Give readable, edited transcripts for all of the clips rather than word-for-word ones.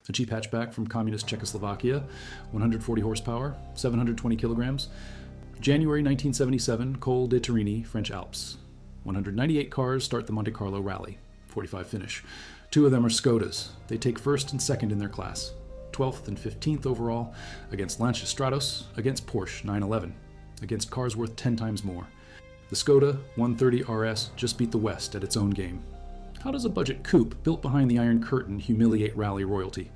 a cheap hatchback from communist Czechoslovakia, 140 horsepower, 720 kilograms. January 1977, Col de Turini, French Alps. 198 cars start the Monte Carlo Rally, 45 finish. 2 of them are Skodas. They take first and second in their class. 12th and 15th overall, against Lancia Stratos, against Porsche 911, against cars worth 10 times more. The Skoda 130 RS just beat the West at its own game. How does a budget coupe built behind the Iron Curtain humiliate rally royalty?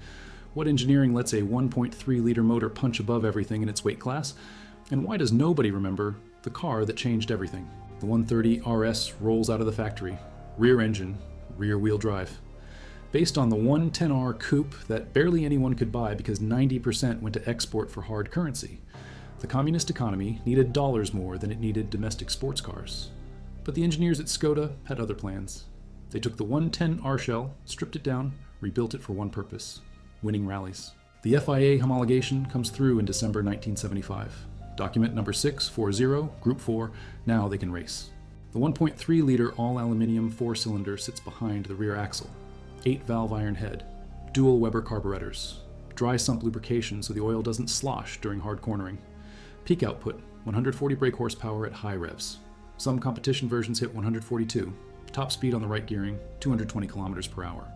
What engineering lets a 1.3-liter motor punch above everything in its weight class? And why does nobody remember the car that changed everything? The 130 RS rolls out of the factory. Rear engine, rear wheel drive. Based on the 110R coupe that barely anyone could buy because 90% went to export for hard currency. The communist economy needed dollars more than it needed domestic sports cars. But the engineers at Skoda had other plans. They took the 110R shell, stripped it down, rebuilt it for one purpose: winning rallies. The FIA homologation comes through in December 1975. Document number 640, Group 4, now they can race. The 1.3-liter all-aluminium 4-cylinder sits behind the rear axle. 8-valve iron head, dual Weber carburetors, dry sump lubrication so the oil doesn't slosh during hard cornering. Peak output, 140 brake horsepower at high revs. Some competition versions hit 142. Top speed on the right gearing, 220 kilometers per hour.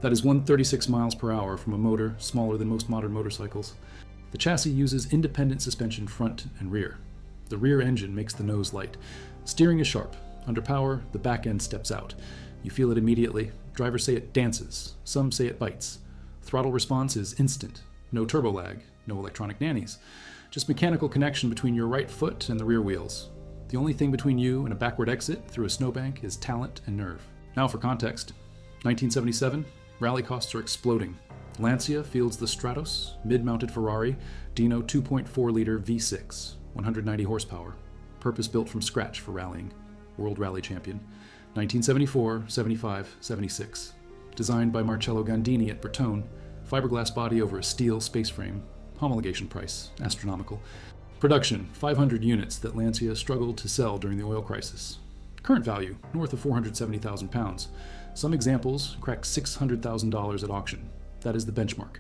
That is 136 miles per hour from a motor smaller than most modern motorcycles. The chassis uses independent suspension front and rear. The rear engine makes the nose light. Steering is sharp. Under power, the back end steps out. You feel it immediately. Drivers say it dances. Some say it bites. Throttle response is instant. No turbo lag. No electronic nannies. Just mechanical connection between your right foot and the rear wheels. The only thing between you and a backward exit through a snowbank is talent and nerve. Now for context. 1977, rally costs are exploding. Lancia fields the Stratos, mid-mounted Ferrari, Dino 2.4-liter V6, 190 horsepower, purpose-built from scratch for rallying, World Rally Champion, 1974, 75, 76. Designed by Marcello Gandini at Bertone, fiberglass body over a steel space frame, homologation price, astronomical. Production, 500 units that Lancia struggled to sell during the oil crisis. Current value, north of 470,000 pounds. Some examples crack $600,000 at auction. That is the benchmark.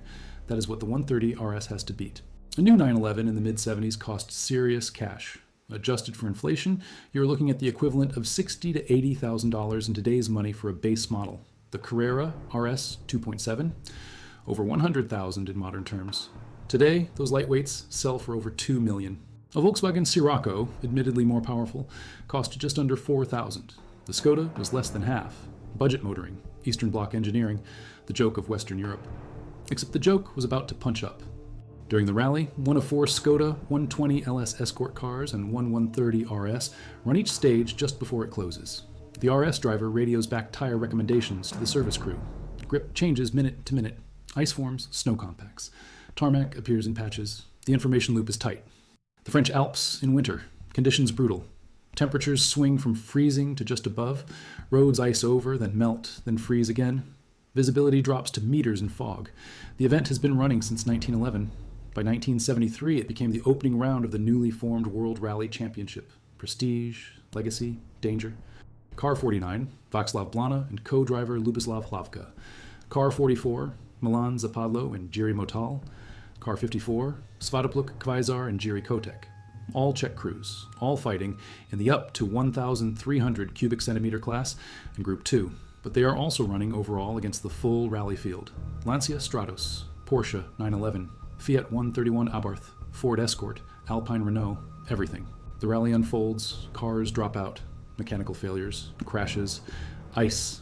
That is what the 130 RS has to beat. A new 911 in the mid-70s cost serious cash. Adjusted for inflation, you're looking at the equivalent of $60,000 to $80,000 in today's money for a base model. The Carrera RS 2.7, over $100,000 in modern terms. Today, those lightweights sell for over $2 million. A Volkswagen Scirocco, admittedly more powerful, cost just under $4,000. The Skoda was less than half. Budget motoring, Eastern Bloc engineering, the joke of Western Europe. Except the joke was about to punch up. During the rally, one of 4 Skoda 120 LS Escort cars and one 130 RS run each stage just before it closes. The RS driver radios back tire recommendations to the service crew. Grip changes minute to minute. Ice forms, snow compacts. Tarmac appears in patches. The information loop is tight. The French Alps in winter. Conditions brutal. Temperatures swing from freezing to just above. Roads ice over, then melt, then freeze again. Visibility drops to meters in fog. The event has been running since 1911. By 1973, it became the opening round of the newly formed World Rally Championship. Prestige, legacy, danger. Car 49, Václav Blana and co-driver Lubislav Hlavka. Car 44, Milan Zapadlo and Jiří Motal. Car 54, Svatopluk Kvizar and Jiří Kotek. All Czech crews, all fighting in the up to 1,300 cubic centimeter class in Group 2. But they are also running overall against the full rally field. Lancia Stratos, Porsche 911, Fiat 131 Abarth, Ford Escort, Alpine Renault, everything. The rally unfolds, cars drop out, mechanical failures, crashes, ice.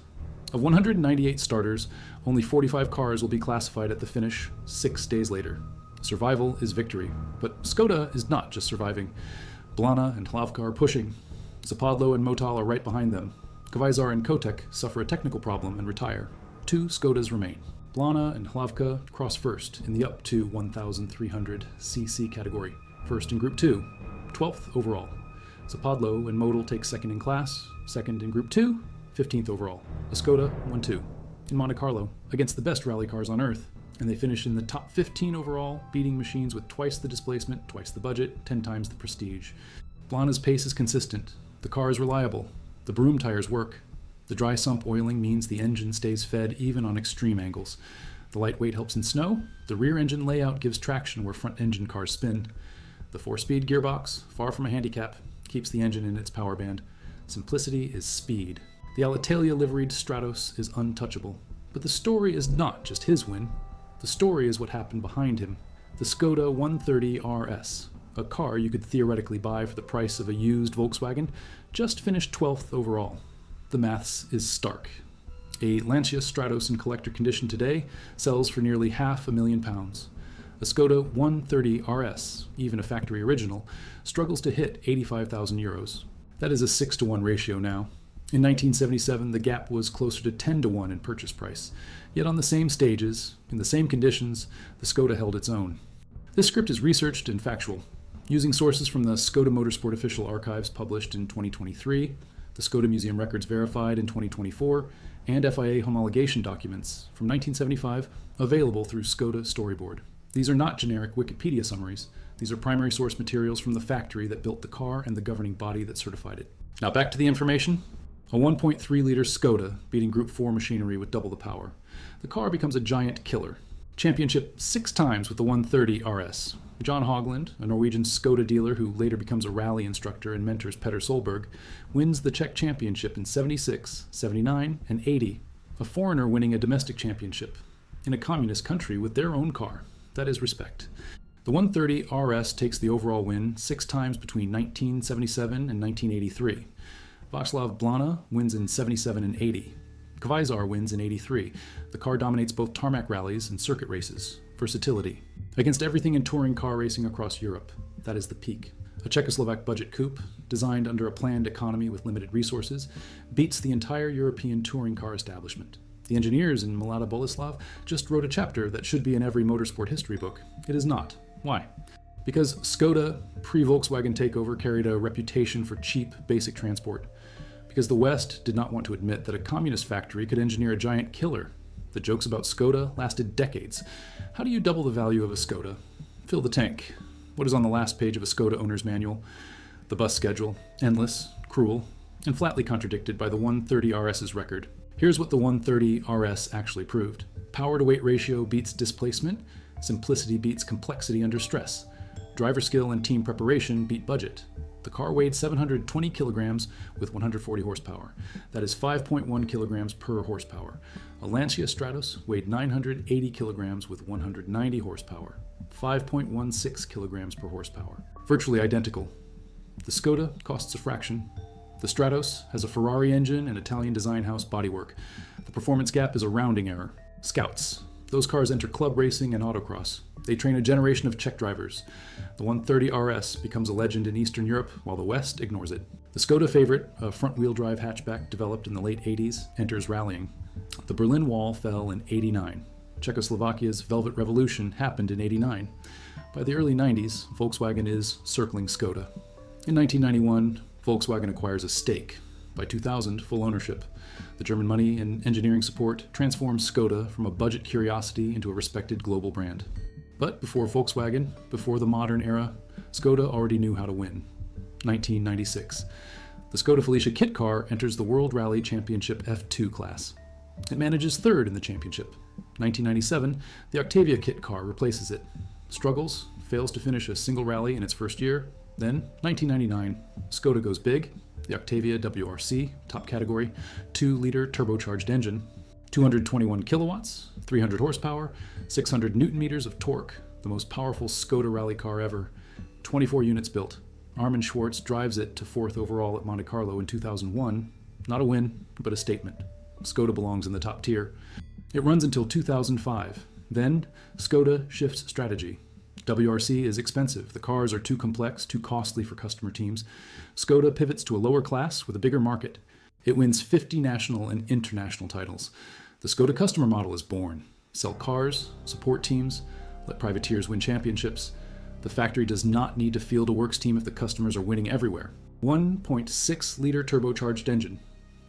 Of 198 starters, only 45 cars will be classified at the finish 6 days later. Survival is victory, but Skoda is not just surviving. Blana and Hlavka are pushing. Zapadlo and Motal are right behind them. Kvizar and Kotek suffer a technical problem and retire. 2 Skodas remain. Blana and Hlavka cross first in the up to 1,300 cc category, first in Group 2, 12th overall. Zapadlo and Modal take second in class, second in Group 2, 15th overall. A Skoda 1-2 in Monte Carlo against the best rally cars on Earth, and they finish in the top 15 overall, beating machines with twice the displacement, twice the budget, 10 times the prestige. Blana's pace is consistent. The car is reliable. The broom tires work. The dry sump oiling means the engine stays fed even on extreme angles. The lightweight helps in snow. The rear engine layout gives traction where front engine cars spin. The 4-speed gearbox, far from a handicap, keeps the engine in its power band. Simplicity is speed. The Alitalia liveried Stratos is untouchable. But the story is not just his win. The story is what happened behind him. The Skoda 130 RS, a car you could theoretically buy for the price of a used Volkswagen, just finished 12th overall. The maths is stark. A Lancia Stratos in collector condition today sells for nearly £500,000. A Skoda 130 RS, even a factory original, struggles to hit €85,000. That is a 6-to-1 ratio now. In 1977, the gap was closer to 10-to-1 in purchase price. Yet on the same stages, in the same conditions, the Skoda held its own. This script is researched and factual, using sources from the Skoda Motorsport official archives published in 2023, the Skoda Museum records verified in 2024, and FIA homologation documents from 1975 available through Skoda Storyboard. These are not generic Wikipedia summaries. These are primary source materials from the factory that built the car and the governing body that certified it. Now back to the information. A 1.3-liter Skoda beating Group 4 machinery with double the power. The car becomes a giant killer. Championship 6 times with the 130 RS. John Hogland, a Norwegian Skoda dealer who later becomes a rally instructor and mentors Petter Solberg, wins the Czech championship in 76, 79, and 80. A foreigner winning a domestic championship in a communist country with their own car. That is respect. The 130 RS takes the overall win 6 times between 1977 and 1983. Václav Blana wins in 77 and 80. Kvizar wins in 83. The car dominates both tarmac rallies and circuit races. Versatility. Against everything in touring car racing across Europe. That is the peak. A Czechoslovak budget coupe, designed under a planned economy with limited resources, beats the entire European touring car establishment. The engineers in Mlada Boleslav just wrote a chapter that should be in every motorsport history book. It is not. Why? Because Skoda, pre-Volkswagen takeover, carried a reputation for cheap, basic transport. Because the West did not want to admit that a communist factory could engineer a giant killer. The jokes about Skoda lasted decades. How do you double the value of a Skoda? Fill the tank. What is on the last page of a Skoda owner's manual? The bus schedule, endless, cruel, and flatly contradicted by the 130 RS's record. Here's what the 130 RS actually proved. Power-to-weight ratio beats displacement. Simplicity beats complexity under stress. Driver skill and team preparation beat budget. The car weighed 720 kilograms with 140 horsepower. That is 5.1 kilograms per horsepower. A Lancia Stratos weighed 980 kilograms with 190 horsepower. 5.16 kilograms per horsepower. Virtually identical. The Skoda costs a fraction. The Stratos has a Ferrari engine and Italian design house bodywork. The performance gap is a rounding error. Scouts. Those cars enter club racing and autocross. They train a generation of Czech drivers. The 130 RS becomes a legend in Eastern Europe, while the West ignores it. The Skoda Favorite, a front-wheel drive hatchback developed in the late 80s, enters rallying. The Berlin Wall fell in 89. Czechoslovakia's Velvet Revolution happened in 89. By the early 90s, Volkswagen is circling Skoda. In 1991, Volkswagen acquires a stake. By 2000, full ownership. The German money and engineering support transforms Skoda from a budget curiosity into a respected global brand. But before Volkswagen, before the modern era, Skoda already knew how to win. 1996. The Skoda Felicia kit car enters the World Rally Championship F2 class. It manages third in the championship. 1997, the Octavia kit car replaces it. Struggles, fails to finish a single rally in its first year. Then, 1999, Skoda goes big. The Octavia WRC, top category, 2-liter turbocharged engine, 221 kilowatts, 300 horsepower, 600 newton meters of torque, the most powerful Skoda rally car ever, 24 units built. Armin Schwartz drives it to 4th overall at Monte Carlo in 2001. Not a win, but a statement. Skoda belongs in the top tier. It runs until 2005. Then, Skoda shifts strategy. WRC is expensive. The cars are too complex, too costly for customer teams. Skoda pivots to a lower class with a bigger market. It wins 50 national and international titles. The Skoda customer model is born. Sell cars, support teams, let privateers win championships. The factory does not need to field a works team if the customers are winning everywhere. 1.6-liter turbocharged engine,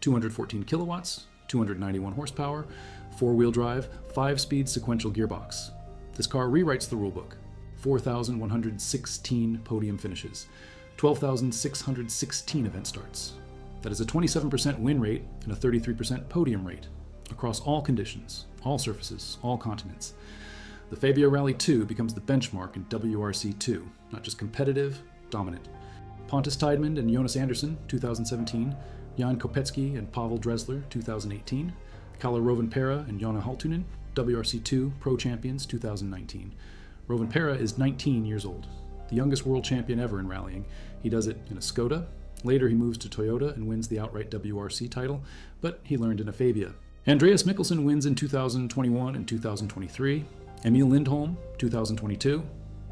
214 kilowatts, 291 horsepower, 4-wheel drive, 5-speed sequential gearbox. This car rewrites the rulebook. 4,116 podium finishes, 12,616 event starts. That is a 27% win rate and a 33% podium rate. across all conditions, all surfaces, all continents. The Fabia Rally 2 becomes the benchmark in WRC2, not just competitive, dominant. Pontus Tiedemund and Jonas Andersson, 2017, Jan Kopecki and Pavel Dressler, 2018, Kalle Rovanperä and Jonna Haltunen, WRC2 Pro Champions, 2019. Rovanperä is 19 years old, the youngest world champion ever in rallying. He does it in a Skoda. Later he moves to Toyota and wins the outright WRC title, but he learned in a Fabia. Andreas Mikkelsen wins in 2021 and 2023. Emil Lindholm, 2022.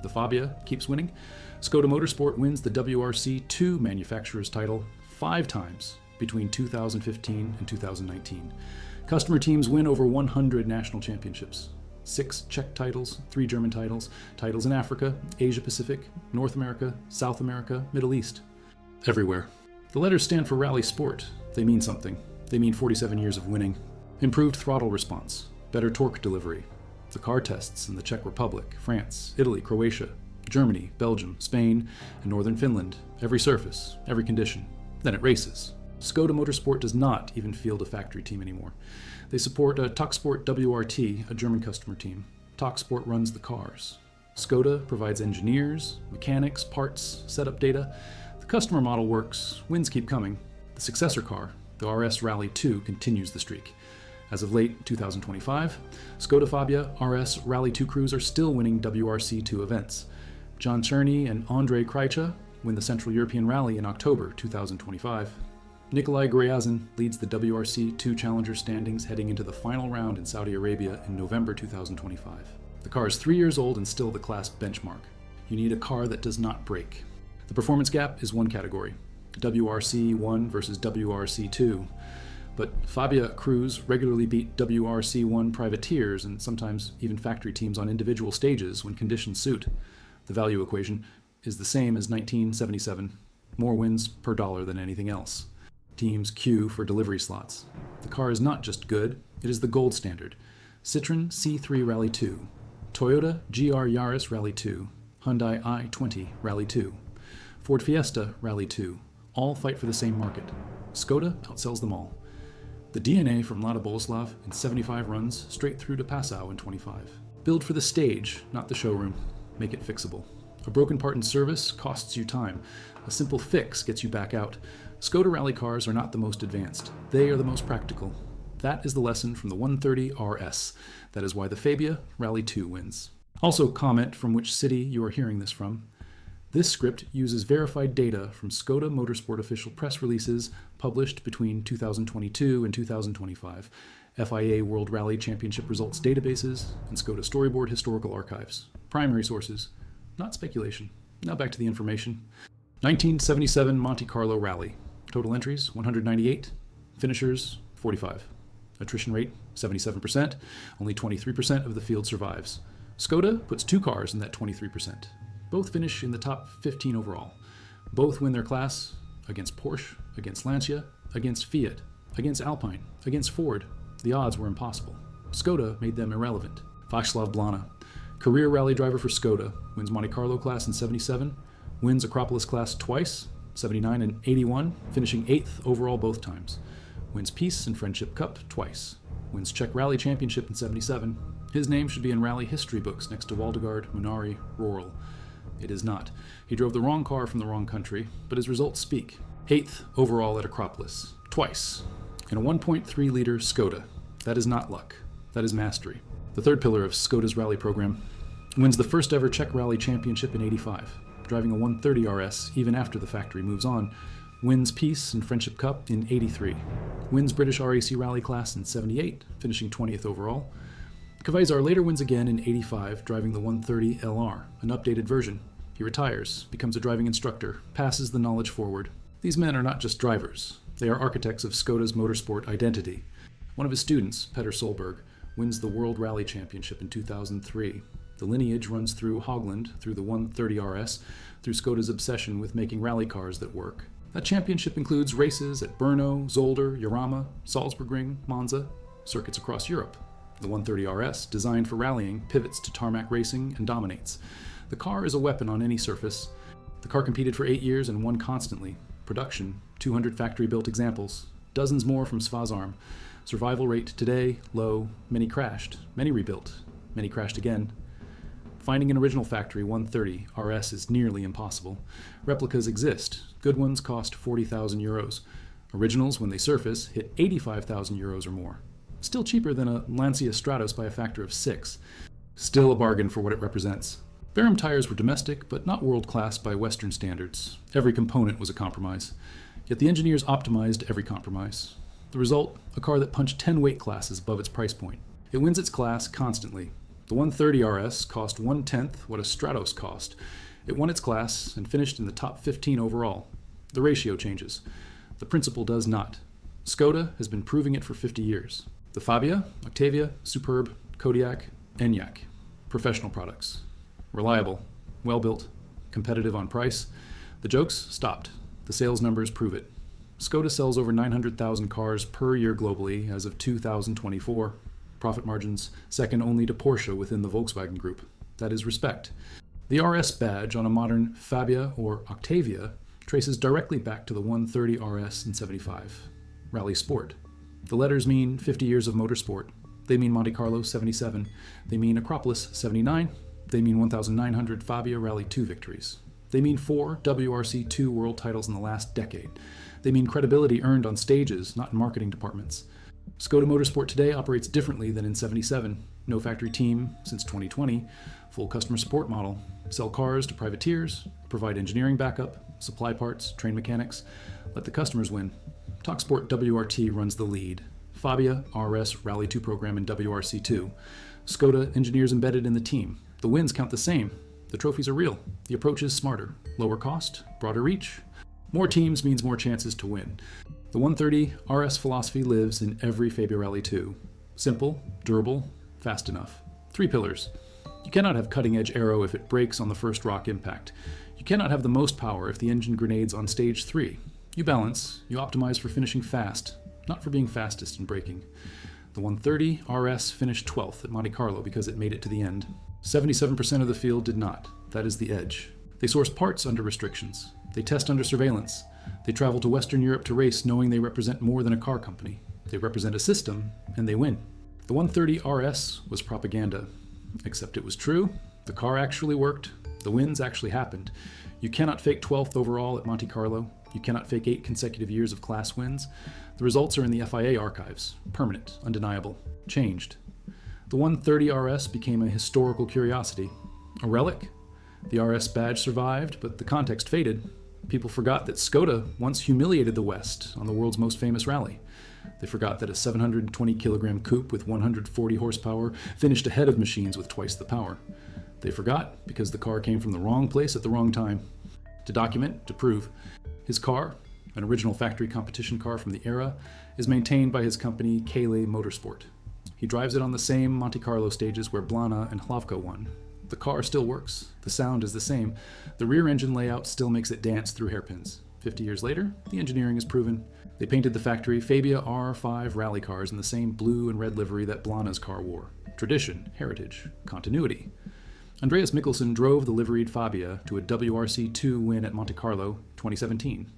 The Fabia keeps winning. Skoda Motorsport wins the WRC2 manufacturer's title 5 times between 2015 and 2019. Customer teams win over 100 national championships. 6 Czech titles, 3 German titles, titles in Africa, Asia Pacific, North America, South America, Middle East. Everywhere. The letters stand for Rally Sport. They mean something. They mean 47 years of winning. Improved throttle response, better torque delivery. The car tests in the Czech Republic, France, Italy, Croatia, Germany, Belgium, Spain, and northern Finland. Every surface, every condition. Then it races. Skoda Motorsport does not even field a factory team anymore. They support Talksport WRT, a German customer team. Talksport runs the cars. Skoda provides engineers, mechanics, parts, setup data. The customer model works, wins keep coming. The successor car, the RS Rally 2, continues the streak. As of late 2025, Skoda Fabia RS Rally 2 crews are still winning WRC2 events. John Czerny and Andrei Krajcha win the Central European Rally in October 2025. Nikolai Gryazin leads the WRC2 Challenger standings heading into the final round in Saudi Arabia in November 2025. The car is 3 years old and still the class benchmark. You need a car that does not break. The performance gap is one category, WRC1 versus WRC2. But Fabia crews regularly beat WRC1 privateers and sometimes even factory teams on individual stages when conditions suit. The value equation is the same as 1977, more wins per dollar than anything else. Teams queue for delivery slots. The car is not just good, it is the gold standard. Citroën C3 Rally 2, Toyota GR Yaris Rally 2, Hyundai i20 Rally 2, Ford Fiesta Rally 2, all fight for the same market. Skoda outsells them all. The DNA from Lada Boleslav in 75 runs straight through to Passau in 25. Build for the stage, not the showroom. Make it fixable. A broken part in service costs you time. A simple fix gets you back out. Skoda rally cars are not the most advanced. They are the most practical. That is the lesson from the 130 RS. That is why the Fabia Rally 2 wins. Also comment from which city you are hearing this from. This script uses verified data from Skoda Motorsport official press releases published between 2022 and 2025, FIA World Rally Championship results databases, and Skoda Storyboard historical archives. Primary sources, not speculation. Now back to the information. 1977 Monte Carlo Rally. Total entries, 198. Finishers, 45. Attrition rate, 77%. Only 23% of the field survives. Skoda puts 2 cars in that 23%. Both finish in the top 15 overall. Both win their class against Porsche, against Lancia, against Fiat, against Alpine, against Ford. The odds were impossible. Skoda made them irrelevant. Václav Blana, career rally driver for Skoda, wins Monte Carlo class in 77, wins Acropolis class twice, 79 and 81, finishing 8th overall both times. Wins Peace and Friendship Cup twice. Wins Czech Rally Championship in 77. His name should be in rally history books next to Waldegard, Munari, Roral. It is not. He drove the wrong car from the wrong country, but his results speak. 8th overall at Acropolis, twice, in a 1.3-liter Skoda. That is not luck. That is mastery. The third pillar of Skoda's rally program. Wins the first ever Czech Rally Championship in 85, driving a 130 RS even after the factory moves on. Wins Peace and Friendship Cup in 83. Wins British RAC Rally class in 78, finishing 20th overall. Kavaizar later wins again in 85, driving the 130 LR, an updated version. He retires, becomes a driving instructor, passes the knowledge forward. These men are not just drivers. They are architects of Skoda's motorsport identity. One of his students, Petter Solberg, wins the World Rally Championship in 2003. The lineage runs through Hogland, through the 130 RS, through Skoda's obsession with making rally cars that work. That championship includes races at Brno, Zolder, Jarama, Salzburgring, Monza, circuits across Europe. The 130 RS, designed for rallying, pivots to tarmac racing and dominates. The car is a weapon on any surface. The car competed for 8 years and won constantly. Production, 200 factory-built examples, dozens more from Svazarm. Survival rate today, low. Many crashed. Many rebuilt. Many crashed again. Finding an original factory 130 RS is nearly impossible. Replicas exist. Good ones cost 40,000 euros. Originals, when they surface, hit 85,000 euros or more. Still cheaper than a Lancia Stratos by a factor of 6. Still a bargain for what it represents. Verum tires were domestic, but not world-class by Western standards. Every component was a compromise. Yet the engineers optimized every compromise. The result, a car that punched 10 weight classes above its price point. It wins its class constantly. The 130 RS cost 1/10 what a Stratos cost. It won its class and finished in the top 15 overall. The ratio changes. The principle does not. Skoda has been proving it for 50 years. The Fabia, Octavia, Superb, Kodiaq, Enyaq. Professional products. Reliable, well-built, competitive on price. The jokes stopped. The sales numbers prove it. Skoda sells over 900,000 cars per year globally as of 2024. Profit margins second only to Porsche within the Volkswagen Group. That is respect. The RS badge on a modern Fabia or Octavia traces directly back to the 130 RS in 75. Rally Sport. The letters mean 50 years of motorsport. They mean Monte Carlo 77. They mean Acropolis 79. They mean 1,900 Fabia Rally 2 victories. They mean 4 WRC2 world titles in the last decade. They mean credibility earned on stages, not in marketing departments. Skoda Motorsport today operates differently than in 77. No factory team since 2020. Full customer support model. Sell cars to privateers. Provide engineering backup. Supply parts. Train mechanics. Let the customers win. TalkSport WRT runs the lead. Fabia RS Rally 2 program in WRC2. Skoda engineers embedded in the team. The wins count the same. The trophies are real. The approach is smarter. Lower cost. Broader reach. More teams means more chances to win. The 130 RS philosophy lives in every Fabia Rally 2. Simple, durable, fast enough. 3 pillars. You cannot have cutting-edge aero if it breaks on the first rock impact. You cannot have the most power if the engine grenades on stage 3. You balance, you optimize for finishing fast, not for being fastest in braking. The 130 RS finished 12th at Monte Carlo because it made it to the end. 77% of the field did not. That is the edge. They source parts under restrictions. They test under surveillance. They travel to Western Europe to race knowing they represent more than a car company. They represent a system, and they win. The 130 RS was propaganda. Except it was true. The car actually worked. The wins actually happened. You cannot fake 12th overall at Monte Carlo. You cannot fake 8 consecutive years of class wins. The results are in the FIA archives. Permanent, undeniable, changed. The 130 RS became a historical curiosity. A relic? The RS badge survived, but the context faded. People forgot that Skoda once humiliated the West on the world's most famous rally. They forgot that a 720-kilogram coupe with 140 horsepower finished ahead of machines with twice the power. They forgot because the car came from the wrong place at the wrong time. To document, to prove. His car, an original factory competition car from the era, is maintained by his company Kale Motorsport. He drives it on the same Monte Carlo stages where Blana and Hlavka won. The car still works. The sound is the same. The rear engine layout still makes it dance through hairpins. 50 years later, the engineering is proven. They painted the factory Fabia R5 rally cars in the same blue and red livery that Blana's car wore. Tradition, heritage, continuity. Andreas Mikkelsen drove the liveried Fabia to a WRC2 win at Monte Carlo 2017.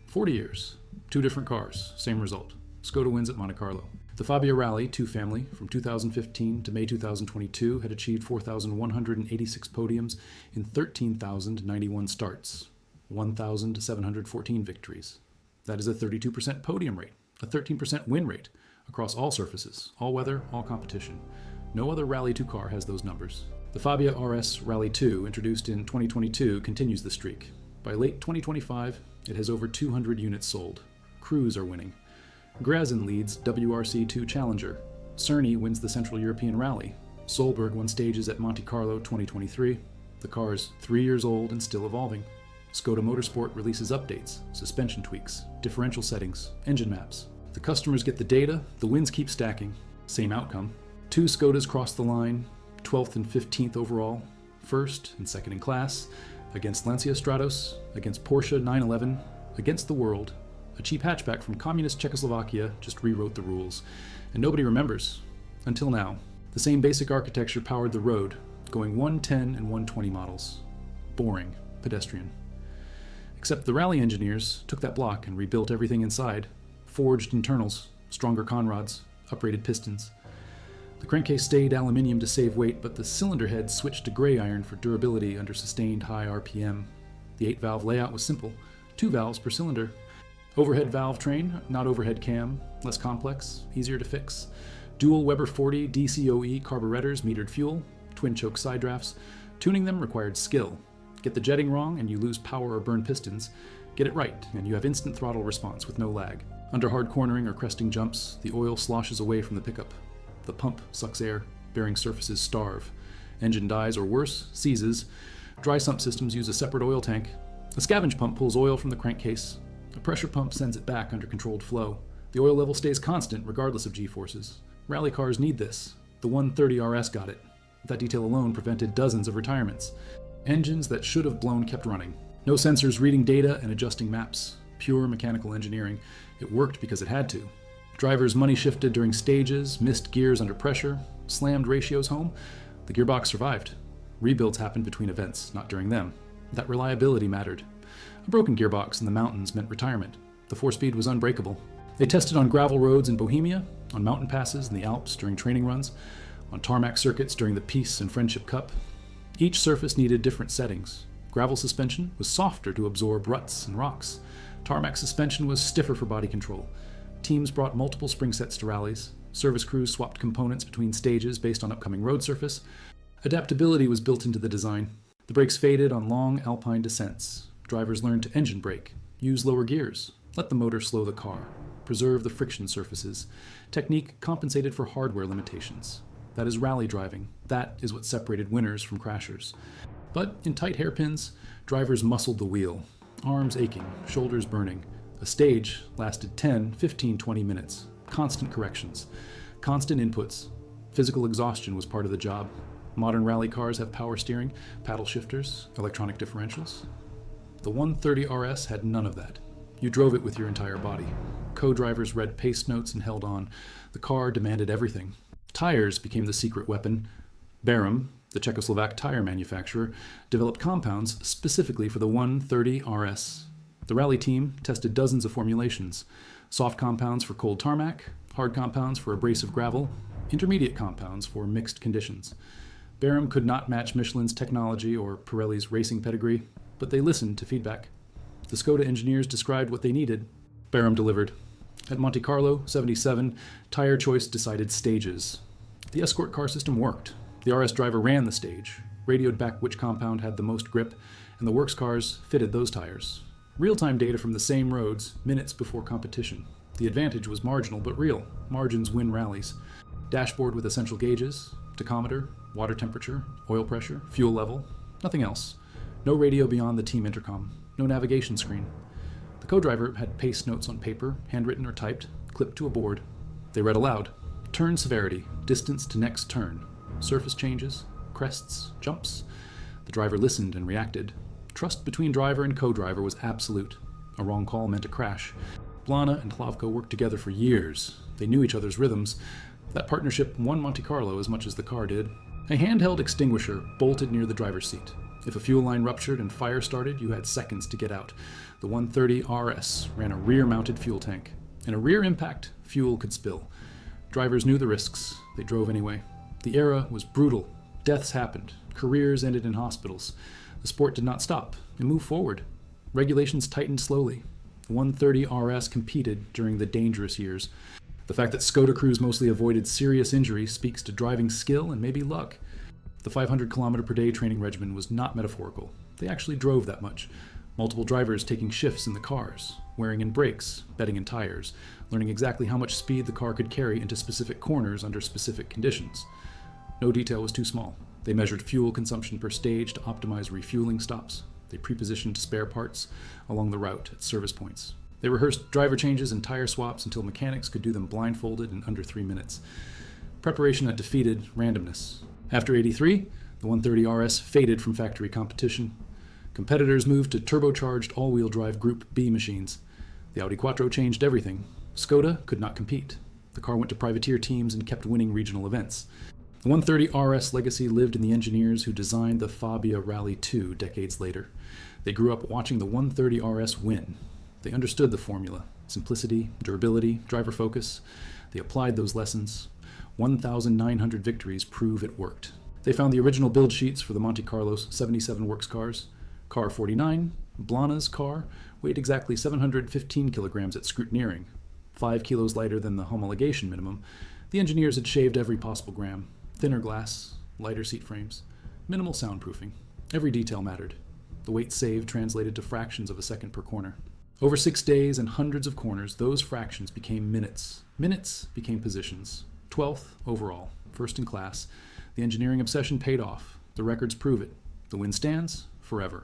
40 years, 2 different cars, same result. Skoda wins at Monte Carlo. The Fabia Rally 2 family from 2015 to May 2022 had achieved 4,186 podiums in 13,091 starts, 1,714 victories. That is a 32% podium rate, a 13% win rate across all surfaces, all weather, all competition. No other Rally 2 car has those numbers. The Fabia RS Rally 2, introduced in 2022, continues the streak. By late 2025, it has over 200 units sold. Crews are winning. Grazin leads WRC2 Challenger. Cerny wins the Central European Rally. Solberg won stages at Monte Carlo 2023. The car is 3 years old and still evolving. Skoda Motorsport releases updates, suspension tweaks, differential settings, engine maps. The customers get the data, the wins keep stacking. Same outcome. 2 Skodas cross the line, 12th and 15th overall, 1st and 2nd in class, against Lancia Stratos, against Porsche 911, against the world. A cheap hatchback from communist Czechoslovakia just rewrote the rules, and nobody remembers. Until now. The same basic architecture powered the road, going 110 and 120 models. Boring, pedestrian. Except the rally engineers took that block and rebuilt everything inside. Forged internals, stronger conrods, uprated pistons. The crankcase stayed aluminium to save weight, but the cylinder head switched to gray iron for durability under sustained high RPM. The 8-valve layout was simple, 2 valves per cylinder. Overhead valve train, not overhead cam, less complex, easier to fix. Dual Weber 40 DCOE carburetors metered fuel, twin choke side drafts. Tuning them required skill. Get the jetting wrong and you lose power or burn pistons. Get it right and you have instant throttle response with no lag. Under hard cornering or cresting jumps, the oil sloshes away from the pickup. The pump sucks air, bearing surfaces starve. Engine dies or worse, seizes. Dry sump systems use a separate oil tank. A scavenge pump pulls oil from the crankcase. A pressure pump sends it back under controlled flow. The oil level stays constant regardless of G-forces. Rally cars need this. The 130 RS got it. That detail alone prevented dozens of retirements. Engines that should have blown kept running. No sensors reading data and adjusting maps. Pure mechanical engineering. It worked because it had to. Drivers money shifted during stages, missed gears under pressure, slammed ratios home. The gearbox survived. Rebuilds happened between events, not during them. That reliability mattered. A broken gearbox in the mountains meant retirement. The 4-speed was unbreakable. They tested on gravel roads in Bohemia, on mountain passes in the Alps during training runs, on tarmac circuits during the Peace and Friendship Cup. Each surface needed different settings. Gravel suspension was softer to absorb ruts and rocks. Tarmac suspension was stiffer for body control. Teams brought multiple spring sets to rallies. Service crews swapped components between stages based on upcoming road surface. Adaptability was built into the design. The brakes faded on long alpine descents. Drivers learned to engine brake, use lower gears, let the motor slow the car, preserve the friction surfaces. Technique compensated for hardware limitations. That is rally driving. That is what separated winners from crashers. But in tight hairpins, drivers muscled the wheel, arms aching, shoulders burning. A stage lasted 10, 15, 20 minutes. Constant corrections. Constant inputs. Physical exhaustion was part of the job. Modern rally cars have power steering, paddle shifters, electronic differentials. The 130 RS had none of that. You drove it with your entire body. Co-drivers read pace notes and held on. The car demanded everything. Tires became the secret weapon. Berum, the Czechoslovak tire manufacturer, developed compounds specifically for the 130 RS. The rally team tested dozens of formulations. Soft compounds for cold tarmac, hard compounds for abrasive gravel, intermediate compounds for mixed conditions. Berum could not match Michelin's technology or Pirelli's racing pedigree, but they listened to feedback. The Skoda engineers described what they needed. Berum delivered. At Monte Carlo, 77, tire choice decided stages. The escort car system worked. The RS driver ran the stage, radioed back which compound had the most grip, and the works cars fitted those tires. Real-time data from the same roads, minutes before competition. The advantage was marginal but real. Margins win rallies. Dashboard with essential gauges, tachometer, water temperature, oil pressure, fuel level, nothing else. No radio beyond the team intercom, no navigation screen. The co-driver had pace notes on paper, handwritten or typed, clipped to a board. They read aloud. Turn severity, distance to next turn, surface changes, crests, jumps. The driver listened and reacted. Trust between driver and co-driver was absolute. A wrong call meant a crash. Blana and Hlavko worked together for years. They knew each other's rhythms. That partnership won Monte Carlo as much as the car did. A handheld extinguisher bolted near the driver's seat. If a fuel line ruptured and fire started, you had seconds to get out. The 130 RS ran a rear-mounted fuel tank. In a rear impact, fuel could spill. Drivers knew the risks. They drove anyway. The era was brutal. Deaths happened. Careers ended in hospitals. The sport did not stop. It moved forward. Regulations tightened slowly. The 130 RS competed during the dangerous years. The fact that Skoda crews mostly avoided serious injury speaks to driving skill and maybe luck. The 500 km per day training regimen was not metaphorical. They actually drove that much. Multiple drivers taking shifts in the cars, wearing in brakes, betting in tires, learning exactly how much speed the car could carry into specific corners under specific conditions. No detail was too small. They measured fuel consumption per stage to optimize refueling stops. They prepositioned spare parts along the route at service points. They rehearsed driver changes and tire swaps until mechanics could do them blindfolded in under 3 minutes. Preparation that defeated randomness. After 83, the 130 RS faded from factory competition. Competitors moved to turbocharged all-wheel drive Group B machines. The Audi Quattro changed everything. Skoda could not compete. The car went to privateer teams and kept winning regional events. The 130 RS legacy lived in the engineers who designed the Fabia Rally 2 decades later. They grew up watching the 130 RS win. They understood the formula: simplicity, durability, driver focus. They applied those lessons. 1,900 victories prove it worked. They found the original build sheets for the Monte Carlo's 77 works cars. Car 49, Blana's car, weighed exactly 715 kilograms at scrutineering, 5 kilos lighter than the homologation minimum. The engineers had shaved every possible gram. Thinner glass, lighter seat frames, minimal soundproofing. Every detail mattered. The weight saved translated to fractions of a second per corner. Over 6 days and hundreds of corners, those fractions became minutes. Minutes became positions. 12th overall, first in class. The engineering obsession paid off. The records prove it. The win stands forever.